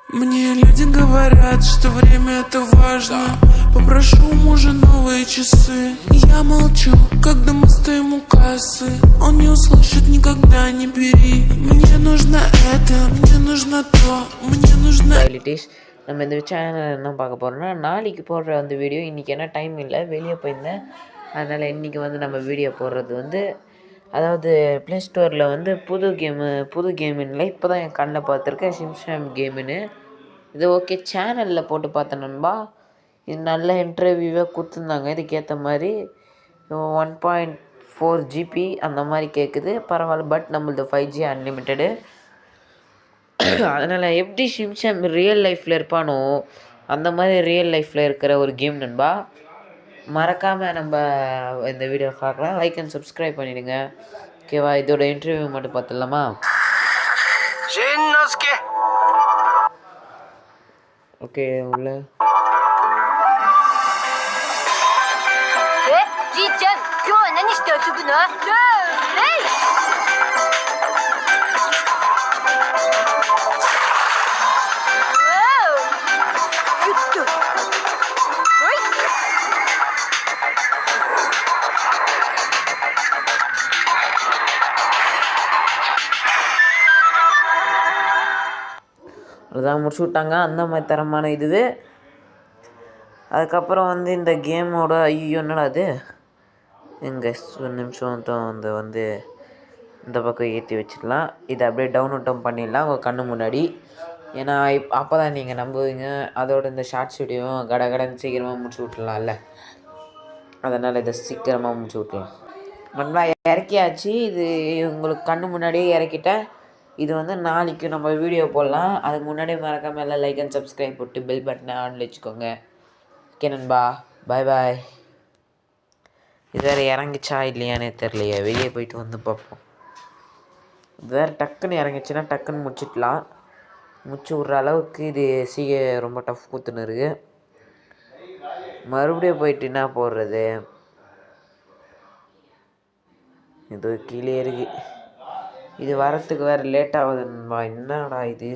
Мне люди говорят, что время это важно. Попрошу у мужа новые часы. Я молчу, когда мы стоим у кассы. Он не услышит никогда, не бери. Мне нужно это, мне нужно то, мне нужно... நம்ம இந்த சேனல் என்ன பார்க்க போகிறோம்னா, நாளைக்கு போடுற அந்த வீடியோ இன்றைக்கி என்ன டைம் இல்லை, வெளியே போயிருந்தேன். அதனால் இன்றைக்கி வந்து நம்ம வீடியோ போடுறது வந்து, அதாவது ப்ளே ஸ்டோரில் வந்து புது கேமுன்னு இப்போ தான் என் கண்ணில் பார்த்துருக்கேன், சிம்சாம் கேமுன்னு. இது ஓகே, சேனலில் போட்டு பார்த்தேன் நண்பா. இது நல்ல இன்டர்வியூவாக கொடுத்துருந்தாங்க. இதுக்கேற்ற மாதிரி 1.4 GB அந்த மாதிரி கேட்குது, பரவாயில்ல. பட் நம்மளது 5G அன்லிமிட்டெடு. அதனால் எப்படி சிம்சாம் ரியல் லைஃப்பில் இருப்பானோ அந்த மாதிரி ரியல் லைஃப்பில் இருக்கிற ஒரு கேம் நண்பா. மறக்காமல் நம்ம இந்த வீடியோ பார்க்கலாம். லைக் அண்ட் சப்ஸ்கிரைப் பண்ணிவிடுங்க. ஓகேவா? இதோட இன்டர்வியூ மட்டும் பார்த்துடலாமா? ஓகே, உள்ள அதுதான் முடிச்சு விட்டாங்க. அந்த மாதிரி தரமான இதுவே. அதுக்கப்புறம் வந்து இந்த கேமோட ஐயோ என்னடா அது எங்கே ஒரு நிமிஷம் வந்து இந்த பக்கம் ஏற்றி வச்சிடலாம். இதை அப்படியே டவுன்லோட்டும் பண்ணிடலாம் உங்கள் கண்ணு முன்னாடி. ஏன்னா அப்போ தான் நீங்கள் நம்புவீங்க. அதோட இந்த ஷார்ட்ஸ் வீடியோவும் கடன்னு சீக்கிரமாக முடிச்சு விட்லாம்ல, அதனால் இதை சீக்கிரமாக முடிச்சு விட்லாம். நல்லா இறக்கியாச்சு. இது உங்களுக்கு கண்ணு முன்னாடியே இறக்கிட்டேன். இது வந்து நாளைக்கு நம்ம வீடியோ போடலாம். அதுக்கு முன்னாடியே மறக்காமல் எல்லாம் லைக் அண்ட் சப்ஸ்கிரைப் போட்டு பெல் பட்டனை ஆன்ல வச்சுக்கோங்க. ஓகே நண்பா, பாய் பாய். இது வேறு இறங்கிச்சா இல்லையானே தெரியலையே, வெளியே போயிட்டு வந்து பார்ப்போம். இது வேறு டக்குன்னு இறங்கிச்சுன்னா டக்குன்னு முடிச்சிடலாம். முடிச்சு விட்ற அளவுக்கு இது ரொம்ப டஃப் கொடுத்துன்னு இருக்குது. மறுபடியும் போயிட்டு என்ன போடுறது, இது கீழே இருக்குது. இது வரத்துக்கு வேறு லேட் ஆகுதுன்பா. என்னடா இது?